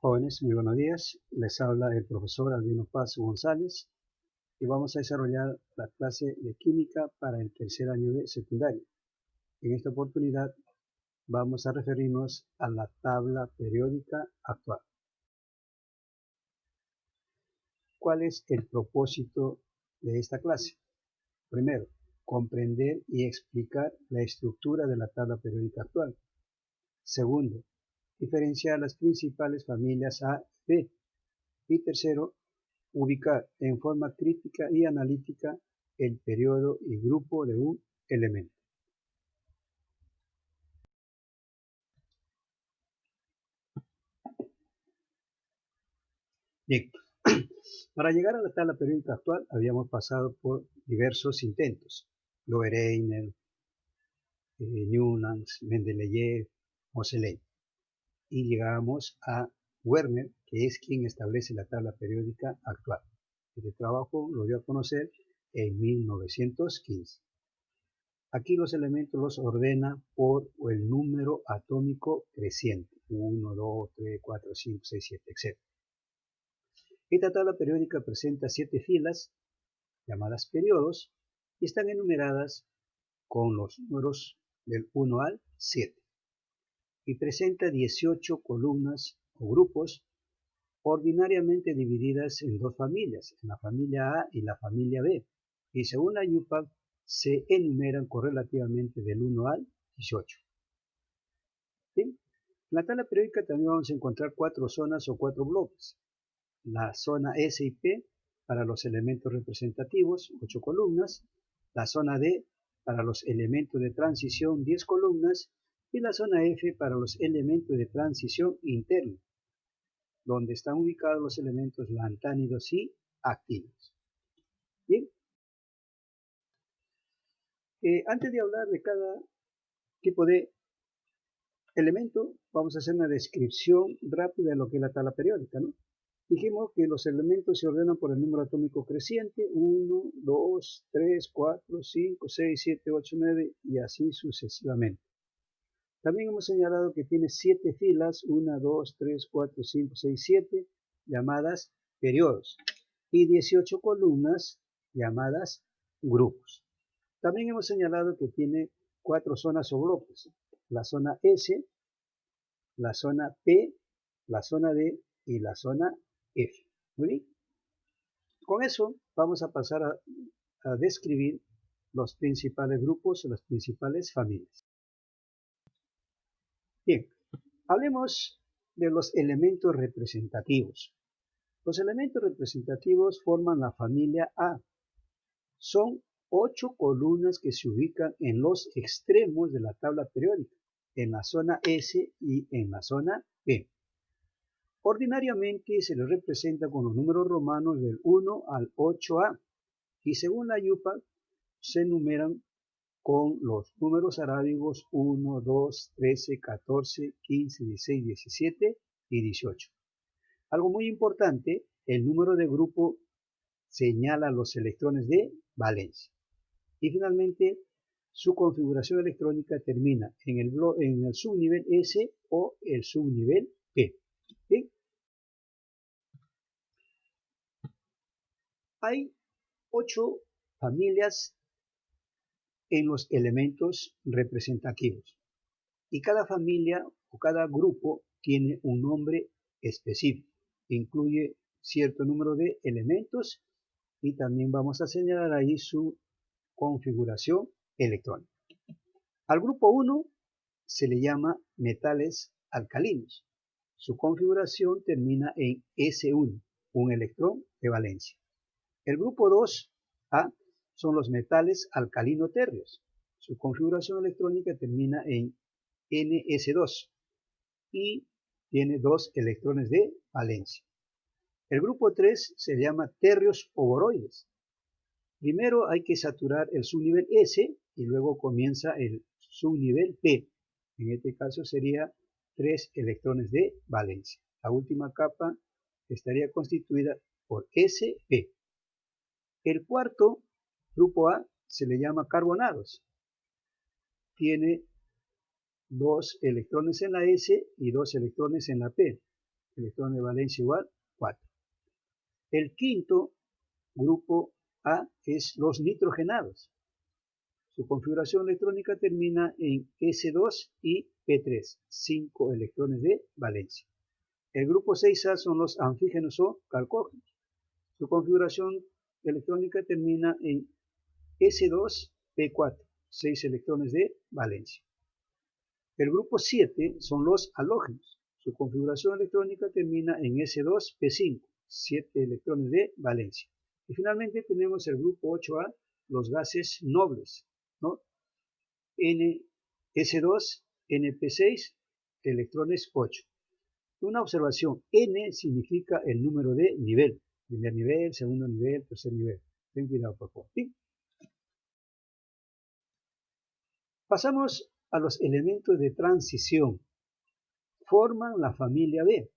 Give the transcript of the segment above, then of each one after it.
Jóvenes, muy buenos días. Les habla el profesor Albino Paz González y vamos a desarrollar la clase de química para el tercer año de secundaria. En esta oportunidad vamos a referirnos a la tabla periódica actual. ¿Cuál es el propósito de esta clase? Primero, comprender y explicar la estructura de la tabla periódica actual. Segundo, diferenciar las principales familias A y B. Y tercero, ubicar en forma crítica y analítica el periodo y grupo de un elemento. Bien, para llegar a la tabla periódica actual habíamos pasado por diversos intentos. Loeweiner, Newman, Mendeleev, Moseley. Y llegamos a Werner, que es quien establece la tabla periódica actual. Este trabajo lo dio a conocer en 1915. Aquí los elementos los ordena por el número atómico creciente, 1, 2, 3, 4, 5, 6, 7, etc. Esta tabla periódica presenta 7 filas, llamadas periodos, y están enumeradas con los números del 1 al 7. Y presenta 18 columnas o grupos, ordinariamente divididas en dos familias, en la familia A y la familia B, y según la UPAC se enumeran correlativamente del 1 al 18. ¿Bien? En la tabla periódica también vamos a encontrar 4 zonas o 4 bloques. La zona S y P para los elementos representativos, 8 columnas. La zona D para los elementos de transición, 10 columnas. Y la zona F para los elementos de transición interna, donde están ubicados los elementos lantánidos y actinos. Bien. Antes de hablar de cada tipo de elemento, vamos a hacer una descripción rápida de lo que es la tabla periódica, ¿no? Dijimos que los elementos se ordenan por el número atómico creciente, 1, 2, 3, 4, 5, 6, 7, 8, 9 y así sucesivamente. También hemos señalado que tiene 7 filas, 1, 2, 3, 4, 5, 6, 7, llamadas periodos, y 18 columnas llamadas grupos. También hemos señalado que tiene 4 zonas o bloques, la zona S, la zona P, la zona D y la zona F. Muy bien. Con eso vamos a pasar a describir los principales grupos o las principales familias. Bien, hablemos de los elementos representativos. Los elementos representativos forman la familia A. Son 8 columnas que se ubican en los extremos de la tabla periódica, en la zona S y en la zona P. Ordinariamente se les representa con los números romanos del 1 al 8A y según la UPAC se numeran con los números arábigos 1, 2, 13, 14, 15, 16, 17 y 18. Algo muy importante, el número de grupo señala los electrones de valencia. Y finalmente, su configuración electrónica termina en el subnivel S o el subnivel P. ¿Bien? Hay 8 familias en los elementos representativos y cada familia o cada grupo tiene un nombre específico. Incluye cierto número de elementos y también vamos a señalar ahí su configuración electrónica. Al grupo 1 se le llama metales alcalinos. Su configuración termina en S1, un electrón de valencia. El grupo 2A son los metales alcalino-térreos. Su configuración electrónica termina en Ns2 y tiene 2 electrones de valencia. El grupo 3 se llama térreos o boroides. Primero hay que saturar el subnivel S y luego comienza el subnivel P. En este caso sería 3 electrones de valencia. La última capa estaría constituida por Sp. El cuarto, grupo A, se le llama carbonados. Tiene 2 electrones en la S y 2 electrones en la P. electrones de valencia igual 4. El quinto grupo A es los nitrogenados. Su configuración electrónica termina en S2 y P3, 5 electrones de valencia. El grupo 6A son los anfígenos o calcógenos. Su configuración electrónica termina en S2, P4, 6 electrones de valencia. El grupo 7 son los halógenos. Su configuración electrónica termina en S2, P5, 7 electrones de valencia. Y finalmente tenemos el grupo 8A, los gases nobles, ¿no? S2, NP6, electrones 8. Una observación, N significa el número de nivel. Primer nivel, segundo nivel, tercer nivel. Ten cuidado, por favor. ¿Sí? Pasamos a los elementos de transición. Forman la familia B.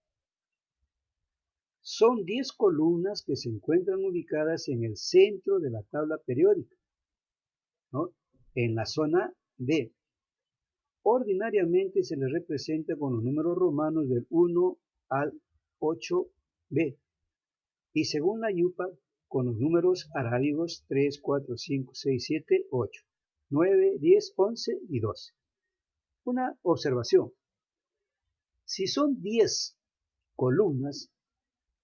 Son 10 columnas que se encuentran ubicadas en el centro de la tabla periódica, ¿no? En la zona D. Ordinariamente se les representa con los números romanos del 1 al 8B y según la YUPAC con los números arábigos 3, 4, 5, 6, 7, 8, 9, 10, 11 y 12. Una observación. Si son 10 columnas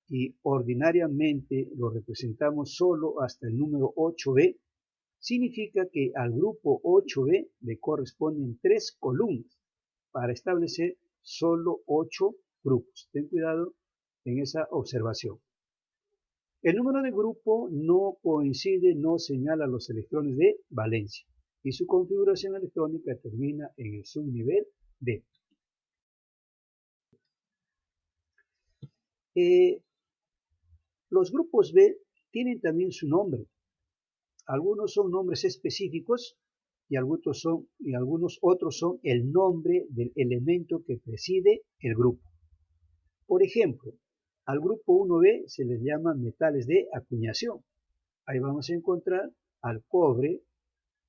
y ordinariamente lo representamos solo hasta el número 8B, significa que al grupo 8B le corresponden 3 columnas para establecer solo 8 grupos. Ten cuidado en esa observación. El número de grupo no coincide, no señala los electrones de valencia y su configuración electrónica termina en el subnivel D. Los grupos B tienen también su nombre. Algunos son nombres específicos y algunos otros son el nombre del elemento que preside el grupo. Por ejemplo, al grupo 1B se les llama metales de acuñación. Ahí vamos a encontrar al cobre,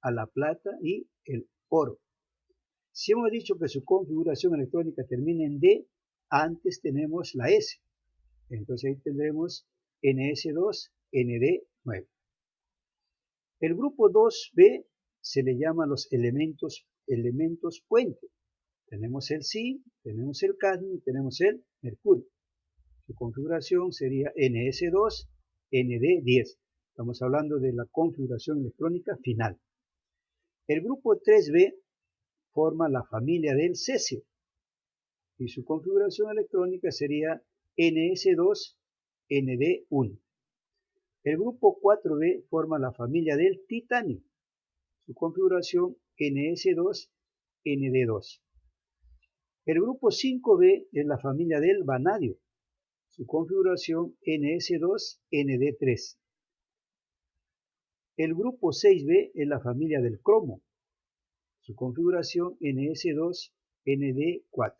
a la plata y el oro. Si hemos dicho que su configuración electrónica termina en D, antes tenemos la S. Entonces ahí tendremos NS2, ND9. El grupo 2B se le llama los elementos puente. Tenemos el zinc, tenemos el cadmio y tenemos el mercurio. Su configuración sería NS2, ND10. Estamos hablando de la configuración electrónica final. El grupo 3B forma la familia del cesio y su configuración electrónica sería NS2, ND1. El grupo 4B forma la familia del titanio. Su configuración NS2, ND2. El grupo 5B es la familia del vanadio. Su configuración NS2, ND3. El grupo 6B es la familia del cromo. Su configuración NS2, ND4.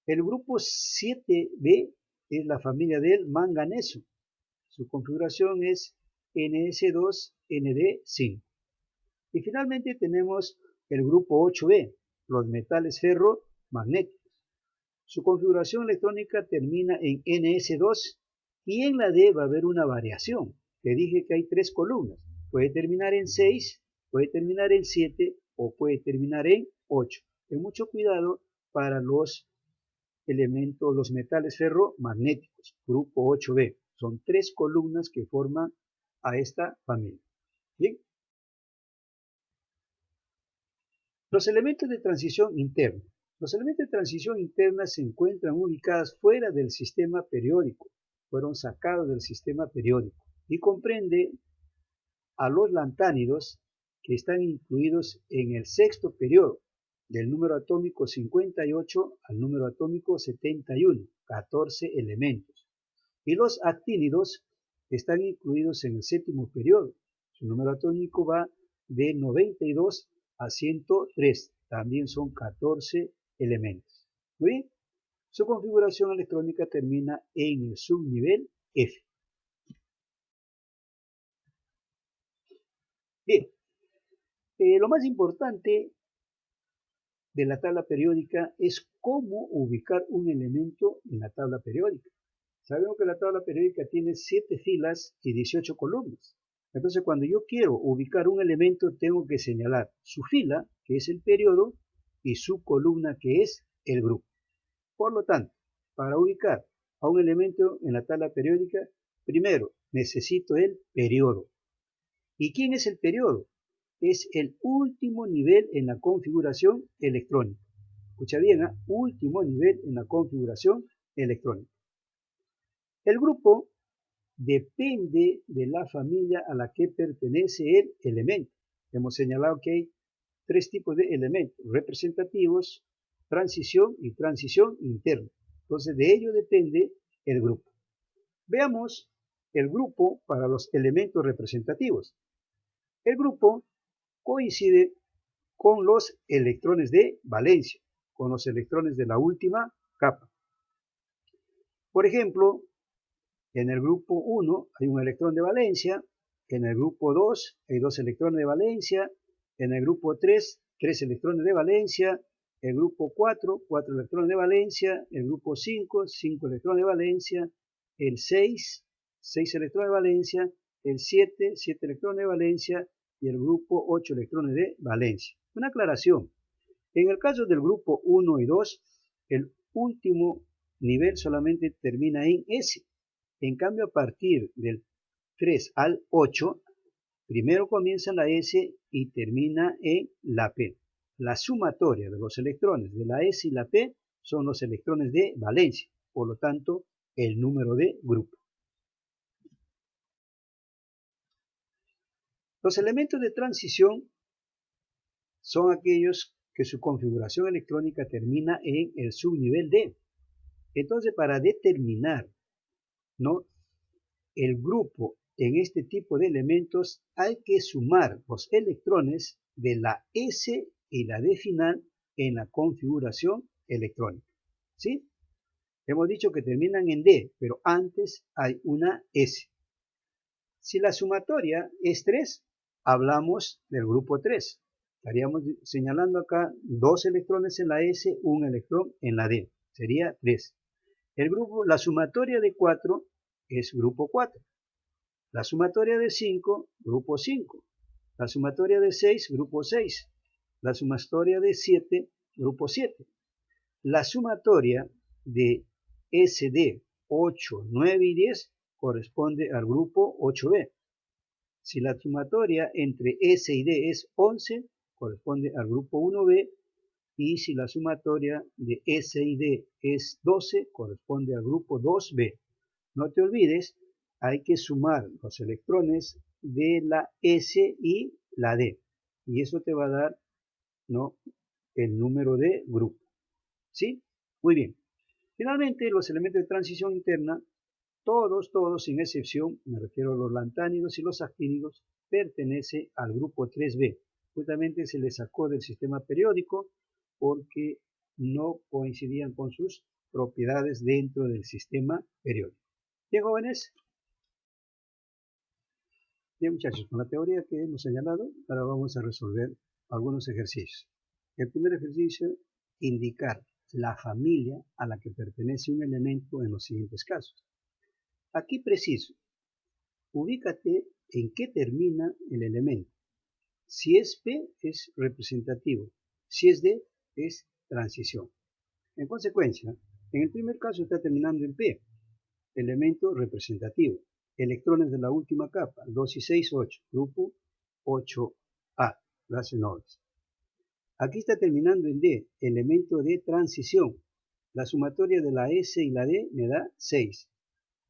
El grupo 7B es la familia del manganeso. Su configuración es NS2, ND5. Y finalmente tenemos el grupo 8B, los metales ferromagnéticos. Su configuración electrónica termina en NS2 y en la D va a haber una variación. Te dije que hay 3 columnas. Puede terminar en 6, puede terminar en 7 o puede terminar en 8. Ten mucho cuidado para los elementos, los metales ferromagnéticos, grupo 8B. Son 3 columnas que forman a esta familia. Bien. Los elementos de transición interna. Los elementos de transición interna se encuentran ubicados fuera del sistema periódico. Fueron sacados del sistema periódico y comprende a los lantánidos que están incluidos en el sexto periodo, del número atómico 58 al número atómico 71, 14 elementos. Y los actínidos están incluidos en el séptimo periodo. Su número atómico va de 92 a 103, también son 14 elementos. Muy bien, su configuración electrónica termina en el subnivel F. Bien, lo más importante de la tabla periódica es cómo ubicar un elemento en la tabla periódica. Sabemos que la tabla periódica tiene 7 filas y 18 columnas. Entonces, cuando yo quiero ubicar un elemento, tengo que señalar su fila, que es el periodo, y su columna, que es el grupo. Por lo tanto, para ubicar a un elemento en la tabla periódica, primero necesito el periodo. ¿Y quién es el periodo? Es el último nivel en la configuración electrónica. Escucha bien, último nivel en la configuración electrónica. El grupo depende de la familia a la que pertenece el elemento. Hemos señalado que hay 3 tipos de elementos: representativos, transición y transición interna. Entonces, de ello depende el grupo. Veamos el grupo para los elementos representativos. El grupo coincide con los electrones de valencia, con los electrones de la última capa. Por ejemplo, en el grupo 1 hay un electrón de valencia, en el grupo 2 hay 2 electrones de valencia, en el grupo 3, 3 electrones de valencia, el grupo 4, 4 electrones de valencia, el grupo 5, 5 electrones de valencia, el 6, 6 electrones de valencia, el 7, 7 electrones de valencia y el grupo 8 electrones de valencia. Una aclaración: en el caso del grupo 1 y 2, el último nivel solamente termina en S. En cambio, a partir del 3 al 8, primero comienza en la S y termina en la P. La sumatoria de los electrones de la S y la P son los electrones de valencia, por lo tanto, el número de grupo. Los elementos de transición son aquellos que su configuración electrónica termina en el subnivel D. Entonces, para determinar, ¿no?, el grupo en este tipo de elementos, hay que sumar los electrones de la S y la D final en la configuración electrónica. ¿Sí? Hemos dicho que terminan en D, pero antes hay una S. Si la sumatoria es 3, hablamos del grupo 3. Estaríamos señalando acá 2 electrones en la S, 1 electrón en la D. Sería 3. La sumatoria de 4 es grupo 4. La sumatoria de 5, grupo 5. La sumatoria de 6, grupo 6. La sumatoria de 7, grupo 7. La sumatoria de SD 8, 9 y 10 corresponde al grupo 8B. Si la sumatoria entre S y D es 11, corresponde al grupo 1B. Y si la sumatoria de S y D es 12, corresponde al grupo 2B. No te olvides, hay que sumar los electrones de la S y la D. Y eso te va a dar, ¿no?, el número de grupo. ¿Sí? Muy bien. Finalmente, los elementos de transición interna, todos sin excepción, me refiero a los lantánidos y los actínidos, pertenecen al grupo 3B. Justamente se les sacó del sistema periódico porque no coincidían con sus propiedades dentro del sistema periódico. Bien, jóvenes. Bien, muchachos, con la teoría que hemos señalado, ahora vamos a resolver algunos ejercicios. El primer ejercicio, indicar la familia a la que pertenece un elemento en los siguientes casos. Aquí preciso, ubícate en qué termina el elemento. Si es P, es representativo. Si es D, es transición. En consecuencia, en el primer caso está terminando en P, elemento representativo. Electrones de la última capa, 2 y 6, 8, grupo 8A, clase nobles. Aquí está terminando en D, elemento de transición. La sumatoria de la S y la D me da 6.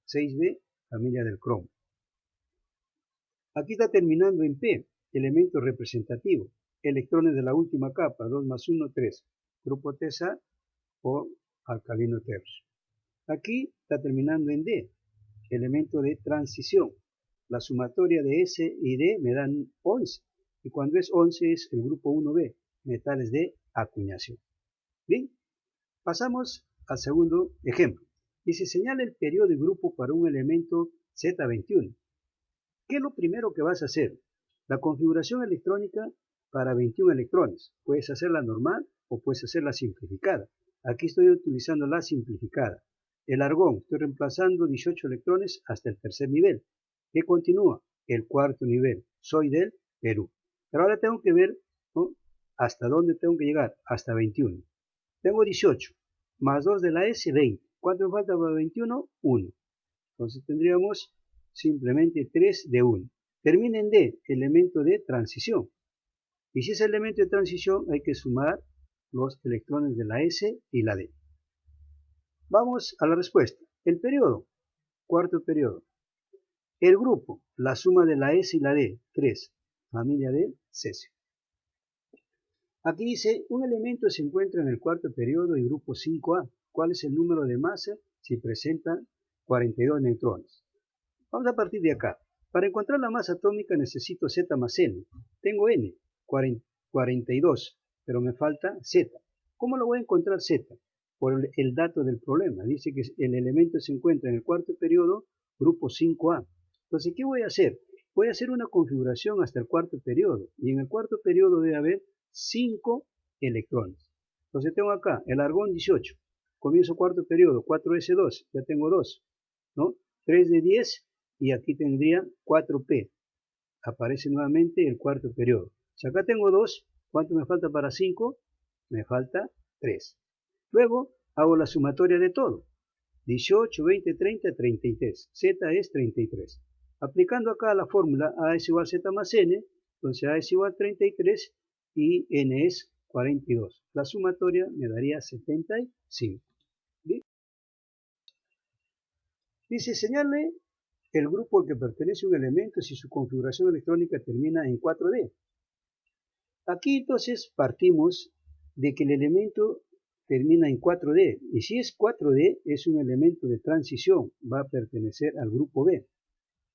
6B, familia del cromo. Aquí está terminando en P, elemento representativo. Electrones de la última capa, 2 más 1, 3. Grupo TSA o alcalino tercio. Aquí está terminando en D, elemento de transición. La sumatoria de S y D me dan 11. Y cuando es 11 es el grupo 1B, metales de acuñación. Bien, pasamos al segundo ejemplo. Dice, señala el periodo y grupo para un elemento Z21. ¿Qué es lo primero que vas a hacer? La configuración electrónica para 21 electrones. Puedes hacerla normal o puedes hacerla simplificada. Aquí estoy utilizando la simplificada. El argón, estoy reemplazando 18 electrones hasta el tercer nivel. ¿Qué continúa? El cuarto nivel. Soy del Perú. Pero ahora tengo que ver, ¿no?, hasta dónde tengo que llegar. Hasta 21. Tengo 18. Más 2 de la S, 20. ¿Cuánto me falta para 21? 1. Entonces tendríamos simplemente 3 de 1. Termina en D, elemento de transición. Y si es elemento de transición, hay que sumar los electrones de la S y la D. Vamos a la respuesta. El periodo, cuarto periodo. El grupo, la suma de la S y la D, 3, familia de cesio. Aquí dice, un elemento se encuentra en el cuarto periodo y grupo 5A. ¿Cuál es el número de masa si presenta 42 neutrones? Vamos a partir de acá. Para encontrar la masa atómica necesito Z más N. Tengo N, 42, pero me falta Z. ¿Cómo lo voy a encontrar Z? Por el dato del problema. Dice que el elemento se encuentra en el cuarto periodo, grupo 5A. Entonces, ¿qué voy a hacer? Voy a hacer una configuración hasta el cuarto periodo. Y en el cuarto periodo debe haber 5 electrones. Entonces tengo acá el argón 18. Comienzo cuarto periodo, 4s2. Ya tengo 2, ¿no? 3 de 10 y aquí tendría 4p. Aparece nuevamente el cuarto periodo. Si acá tengo 2, ¿cuánto me falta para 5? Me falta 3. Luego hago la sumatoria de todo. 18, 20, 30, 33. Z es 33. Aplicando acá la fórmula A es igual a Z más N, entonces A es igual a 33 y N es 42. La sumatoria me daría 75. ¿Bien? Dice, señale el grupo al que pertenece un elemento si su configuración electrónica termina en 4D. Aquí entonces partimos de que el elemento termina en 4D, y si es 4D es un elemento de transición, va a pertenecer al grupo B.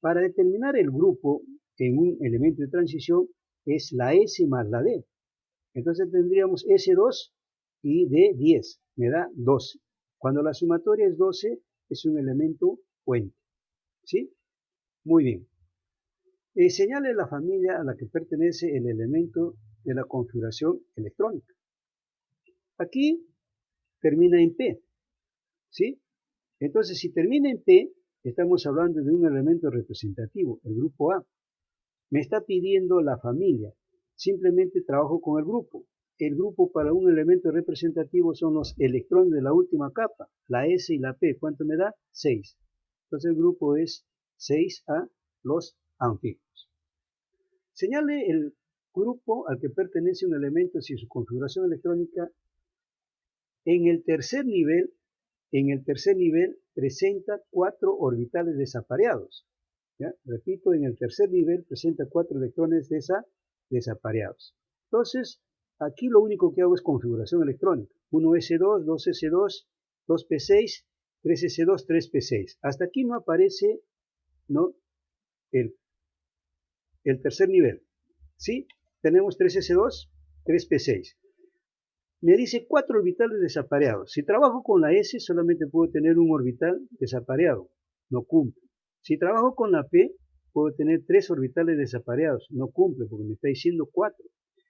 Para determinar el grupo en un elemento de transición es la S más la D. Entonces tendríamos S2 y D10, me da 12. Cuando la sumatoria es 12 es un elemento puente. ¿Sí? Muy bien. Señale la familia a la que pertenece el elemento de la configuración electrónica. Aquí termina en P, ¿sí? Entonces, si termina en P, estamos hablando de un elemento representativo, el grupo A. Me está pidiendo la familia. Simplemente trabajo con el grupo. El grupo para un elemento representativo son los electrones de la última capa, la S y la P. ¿Cuánto me da? 6. Entonces el grupo es 6A, los anfípodos. Señale el grupo al que pertenece un elemento si su configuración electrónica en el tercer nivel presenta 4 orbitales desapareados. ¿Ya? Repito, en el tercer nivel presenta 4 electrones desapareados. Entonces, aquí lo único que hago es configuración electrónica. 1s2, 2s2, 2p6, 3s2, 3p6. Hasta aquí no aparece, ¿no?, el tercer nivel. ¿Sí? Tenemos 3s2, 3p6. Me dice 4 orbitales desapareados. Si trabajo con la S, solamente puedo tener un orbital desapareado. No cumple. Si trabajo con la P, puedo tener 3 orbitales desapareados. No cumple porque me está diciendo 4.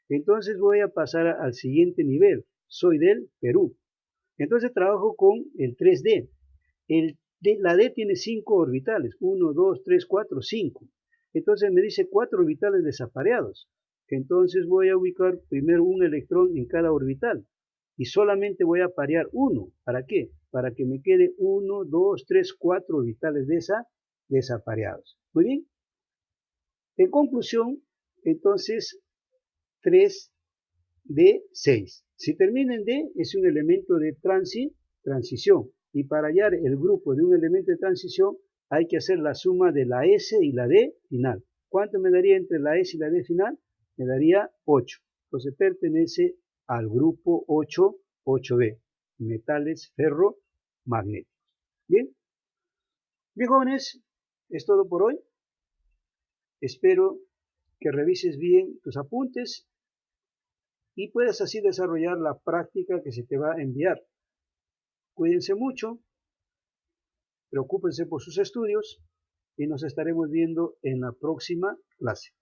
Entonces voy a pasar al siguiente nivel. Soy del Perú. Entonces trabajo con el 3D. La D tiene 5 orbitales. 1, 2, 3, 4, 5. Entonces me dice 4 orbitales desapareados. Entonces voy a ubicar primero un electrón en cada orbital y solamente voy a parear uno. ¿Para qué? Para que me quede 1, 2, 3, 4 orbitales desapareados. Muy bien. En conclusión, entonces 3D6. Si termina en D es un elemento de transición y para hallar el grupo de un elemento de transición hay que hacer la suma de la S y la D final. ¿Cuánto me daría entre la S y la D final? Me daría 8. Entonces pertenece al grupo 8B, metales ferromagnéticos. Bien, bien jóvenes, es todo por hoy. Espero que revises bien tus apuntes y puedas así desarrollar la práctica que se te va a enviar. Cuídense mucho, preocúpense por sus estudios y nos estaremos viendo en la próxima clase.